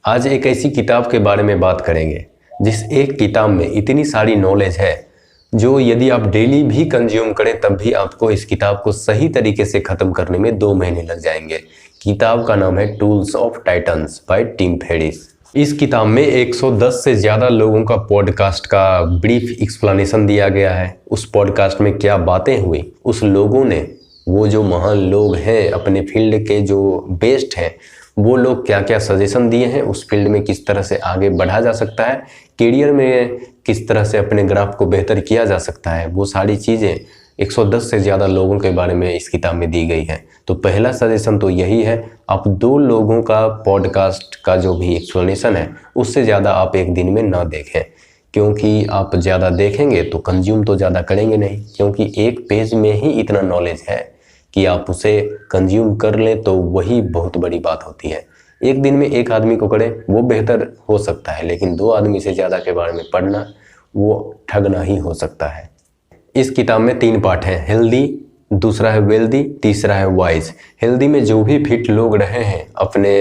आज एक ऐसी किताब के बारे में बात करेंगे जिस एक किताब में इतनी सारी नॉलेज है जो यदि आप डेली भी कंज्यूम करें तब भी आपको इस किताब को सही तरीके से ख़त्म करने में 2 महीने लग जाएंगे। किताब का नाम है tools of titans by Tim Ferriss. इस किताब में 110 से ज़्यादा लोगों का पॉडकास्ट का ब्रीफ एक्सप्लेनेशन दिया गया है। उस पॉडकास्ट में क्या बातें हुई, उस लोगों ने, वो जो महान लोग हैं अपने फील्ड के जो बेस्ट हैं, वो लोग क्या क्या सजेशन दिए हैं, उस फील्ड में किस तरह से आगे बढ़ा जा सकता है, करियर में किस तरह से अपने ग्राफ को बेहतर किया जा सकता है, वो सारी चीज़ें 110 से ज़्यादा लोगों के बारे में इस किताब में दी गई है। तो पहला सजेशन तो यही है, आप 2 लोगों का पॉडकास्ट का जो भी एक्सप्लेनेशन है उससे ज़्यादा आप एक दिन में ना देखें, क्योंकि आप ज़्यादा देखेंगे तो कंज्यूम तो ज़्यादा करेंगे नहीं, क्योंकि एक पेज में ही इतना नॉलेज है कि आप उसे कंज्यूम कर लें तो वही बहुत बड़ी बात होती है। एक दिन में एक आदमी को करें वो बेहतर हो सकता है, लेकिन 2 आदमी से ज़्यादा के बारे में पढ़ना वो ठगना ही हो सकता है। इस किताब में 3 पार्ट हैं, हेल्दी, दूसरा है वेल्दी, तीसरा है वाइज। हेल्दी में जो भी फिट लोग रहे हैं अपने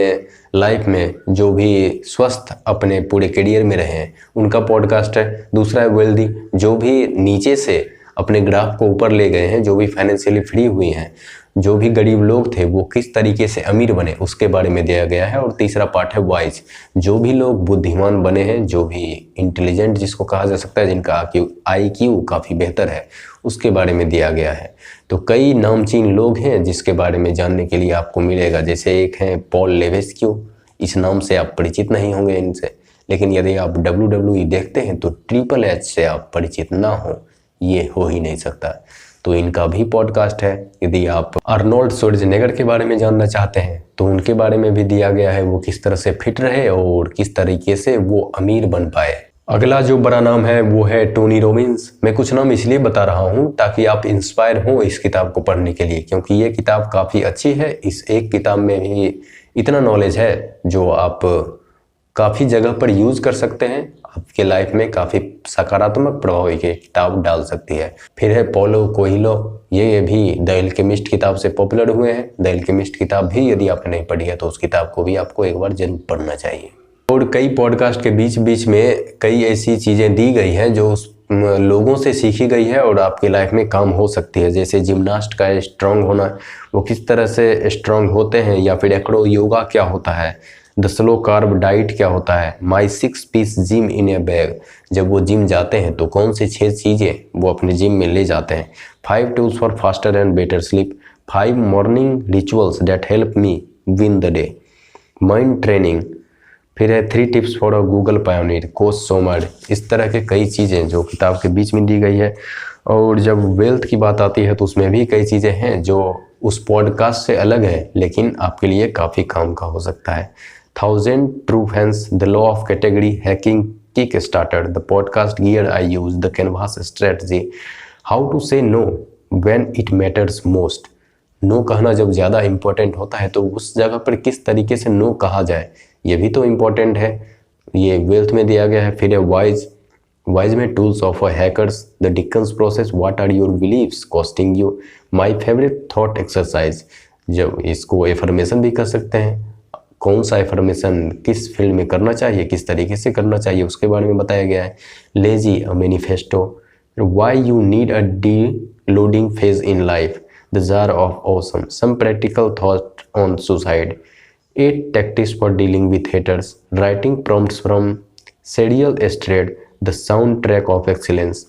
लाइफ में, जो भी स्वस्थ अपने पूरे करियर में रहे हैं, उनका पॉडकास्ट है। दूसरा है वेल्दी, जो भी नीचे से अपने ग्राफ को ऊपर ले गए हैं, जो भी फाइनेंशियली फ्री हुए हैं, जो भी गरीब लोग थे वो किस तरीके से अमीर बने उसके बारे में दिया गया है। और तीसरा पार्ट है वाइज, जो भी लोग बुद्धिमान बने हैं, जो भी इंटेलिजेंट जिसको कहा जा सकता है, जिनका IQ काफ़ी बेहतर है, उसके बारे में दिया गया है। तो कई नामचीन लोग हैं जिसके बारे में जानने के लिए आपको मिलेगा। जैसे एक हैं पॉल लेवेस्क्यू, इस नाम से आप परिचित नहीं होंगे इनसे, लेकिन यदि आप WWE देखते हैं तो ट्रिपल H से आप परिचित ना हो, ये हो ही नहीं सकता। तो इनका भी पॉडकास्ट है। यदि आप आर्नोल्ड श्वार्ज़नेगर के बारे में जानना चाहते हैं तो उनके बारे में भी दिया गया है, वो किस तरह से फिट रहे और किस तरीके से वो अमीर बन पाए। अगला जो बड़ा नाम है वो है टोनी रॉबिन्स। मैं कुछ नाम इसलिए बता रहा हूँ ताकि आप इंस्पायर हो इस किताब को पढ़ने के लिए, क्योंकि ये किताब काफ़ी अच्छी है। इस एक किताब में भी इतना नॉलेज है जो आप काफ़ी जगह पर यूज़ कर सकते हैं, आपके लाइफ में काफ़ी सकारात्मक प्रभाव ये किताब डाल सकती है। फिर है पोलो कोएल्हो, ये भी द एल्केमिस्ट किताब से पॉपुलर हुए हैं। द एल्केमिस्ट किताब भी यदि आपने नहीं पढ़ी है तो उस किताब को भी आपको एक बार जरूर पढ़ना चाहिए। और कई पॉडकास्ट के बीच बीच में कई ऐसी चीज़ें दी गई हैं जो लोगों से सीखी गई है और आपकी लाइफ में काम हो सकती है। जैसे जिम्नास्ट का स्ट्रांग होना, वो किस तरह से स्ट्रांग होते हैं, या फिर एक्रो योगा क्या होता है, द स्लो कार्ब डाइट क्या होता है, my 6 piece gym in a bag, जब वो जिम जाते हैं तो कौन से 6 चीज़ें वो अपने जिम में ले जाते हैं, 5 tools for faster and better sleep, 5 morning rituals that help me win the day, mind training, फिर है 3 tips for a Google pioneer, coach Somer. इस तरह के कई चीज़ें जो किताब के बीच में दी गई है। और जब वेल्थ की बात आती है तो उसमें भी कई चीज़ें हैं जो उस पॉडकास्ट से अलग है लेकिन आपके लिए काफ़ी काम का हो सकता है। 1000 true fans, the law of category hacking, kick starter, the podcast gear I use, the canvas strategy, how to say no when it matters most, no कहना जब ज़्यादा इम्पोर्टेंट होता है तो उस जगह पर किस तरीके से नो कहा जाए, ये भी तो इम्पोर्टेंट है। ये वेल्थ में दिया गया है। फिर है वाइज, वाइज में tools of hackers, the dickens process, what are your beliefs costing you, my favourite thought exercise, जब इसको एफर्मेशन भी कर सकते हैं, कौन सा एफर्मेशन किस फील्ड में करना चाहिए, किस तरीके से करना चाहिए, उसके बारे में बताया गया है। Lazy a manifesto, why you need a deloading phase in life, the jar of awesome, some practical thought on suicide, 8 tactics for dealing with haters, writing prompts from serial एस्ट्रेड, the sound track of excellence.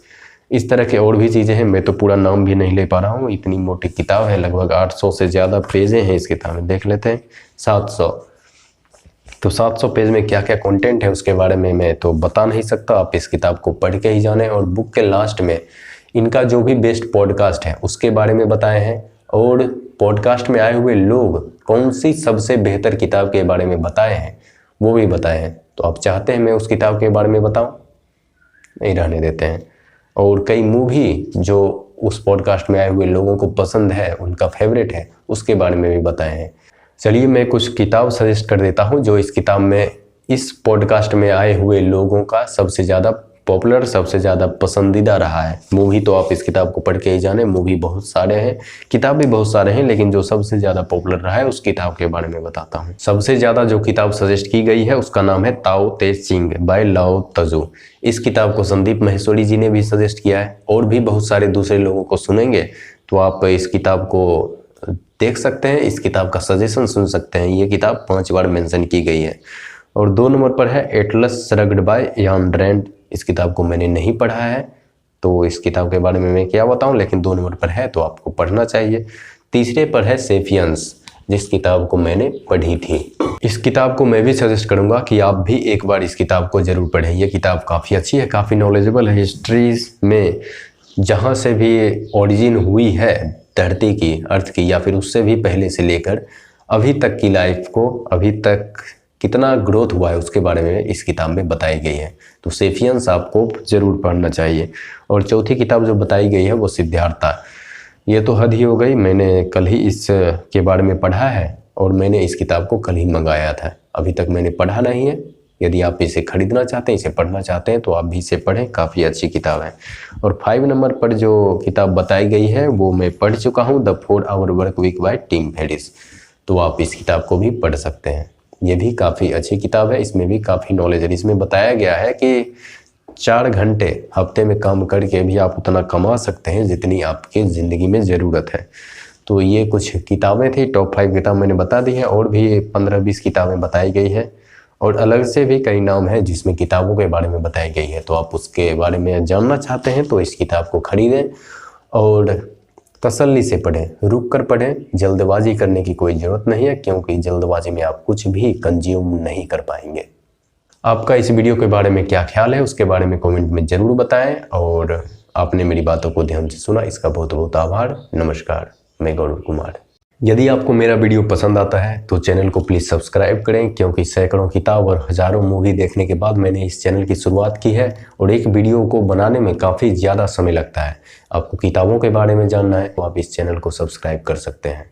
इस तरह के और भी चीज़ें हैं, मैं तो पूरा नाम भी नहीं ले पा रहा हूँ, इतनी मोटी किताब है, लगभग 800 से ज़्यादा पेजें हैं इस किताब में। देख लेते हैं 700। तो 700 पेज में क्या क्या कंटेंट है उसके बारे में मैं तो बता नहीं सकता, आप इस किताब को पढ़ के ही जाने। और बुक के लास्ट में इनका जो भी बेस्ट पॉडकास्ट है उसके बारे में बताए हैं, और पॉडकास्ट में आए हुए लोग कौन सी सबसे बेहतर किताब के बारे में बताए हैं वो भी बताए हैं। तो आप चाहते हैं मैं उस किताब के बारे में बताऊं, नहीं रहने देते हैं। और कई मूवी जो उस पॉडकास्ट में आए हुए लोगों को पसंद है, उनका फेवरेट है, उसके बारे में भी बताए हैं। चलिए मैं कुछ किताब सजेस्ट कर देता हूं जो इस किताब में, इस पॉडकास्ट में आए हुए लोगों का सबसे ज़्यादा पॉपुलर, सबसे ज़्यादा पसंदीदा रहा है। मूवी तो आप इस किताब को पढ़ के ही जाने, मूवी बहुत सारे हैं, किताब भी बहुत सारे हैं, लेकिन जो सबसे ज़्यादा पॉपुलर रहा है उस किताब के बारे में बताता हूँ। सबसे ज़्यादा जो किताब सजेस्ट की गई है उसका नाम है ताओ ते चिंग बाय लाओ त्जू। इस किताब को संदीप माहेश्वरी जी ने भी सजेस्ट किया है, और भी बहुत सारे दूसरे लोगों को सुनेंगे तो आप इस किताब को देख सकते हैं, इस किताब का सजेशन सुन सकते हैं। ये किताब 5 बार मेंशन की गई है। और 2 नंबर पर है एटलस श्रग्ड बाय यान रैंड। इस किताब को मैंने नहीं पढ़ा है तो इस किताब के बारे में मैं क्या बताऊं, लेकिन 2 नंबर पर है तो आपको पढ़ना चाहिए। तीसरे पर है सेपियंस, जिस किताब को मैंने पढ़ी थी। इस किताब को मैं भी सजेस्ट करूंगा कि आप भी एक बार इस किताब को जरूर पढ़ें। ये किताब काफ़ी अच्छी है, काफ़ी नॉलेजेबल है। हिस्ट्री में जहाँ से भी ओरिजिन हुई है धरती की, अर्थ की, या फिर उससे भी पहले से लेकर अभी तक की लाइफ को, अभी तक कितना ग्रोथ हुआ है उसके बारे में इस किताब में बताई गई है। तो सेपियंस आपको ज़रूर पढ़ना चाहिए। और चौथी किताब जो बताई गई है वो सिद्धार्था। ये तो हद ही हो गई, मैंने कल ही इस के बारे में पढ़ा है और मैंने इस किताब को कल ही मंगाया था। अभी तक मैंने पढ़ा नहीं है। यदि आप इसे खरीदना चाहते हैं, इसे पढ़ना चाहते हैं तो आप भी इसे पढ़ें, काफ़ी अच्छी किताब है। और 5 नंबर पर जो किताब बताई गई है वो मैं पढ़ चुका हूँ, the 4 hour work week by Tim Ferriss. तो आप इस किताब को भी पढ़ सकते हैं। ये भी काफ़ी अच्छी किताब है, इसमें भी काफ़ी नॉलेज है। इसमें बताया गया है कि 4 घंटे हफ्ते में काम करके भी आप उतना कमा सकते हैं जितनी आपके ज़िंदगी में ज़रूरत है। तो ये कुछ किताबें थी, टॉप 5 किताब मैंने बता दी है, और भी 15-20 किताबें बताई गई है, और अलग से भी कई नाम हैं जिसमें किताबों के बारे में बताई गई है। तो आप उसके बारे में जानना चाहते हैं तो इस किताब को खरीदें और तसल्ली से पढ़ें, रुक कर पढ़ें। जल्दबाजी करने की कोई ज़रूरत नहीं है, क्योंकि जल्दबाजी में आप कुछ भी कंज्यूम नहीं कर पाएंगे। आपका इस वीडियो के बारे में क्या ख्याल है उसके बारे में कमेंट में ज़रूर बताएं, और आपने मेरी बातों को ध्यान से सुना, इसका बहुत बहुत आभार। नमस्कार, मैं गौरव कुमार। यदि आपको मेरा वीडियो पसंद आता है तो चैनल को प्लीज़ सब्सक्राइब करें, क्योंकि सैकड़ों किताब और हज़ारों मूवी देखने के बाद मैंने इस चैनल की शुरुआत की है, और एक वीडियो को बनाने में काफ़ी ज़्यादा समय लगता है। आपको किताबों के बारे में जानना है तो आप इस चैनल को सब्सक्राइब कर सकते हैं।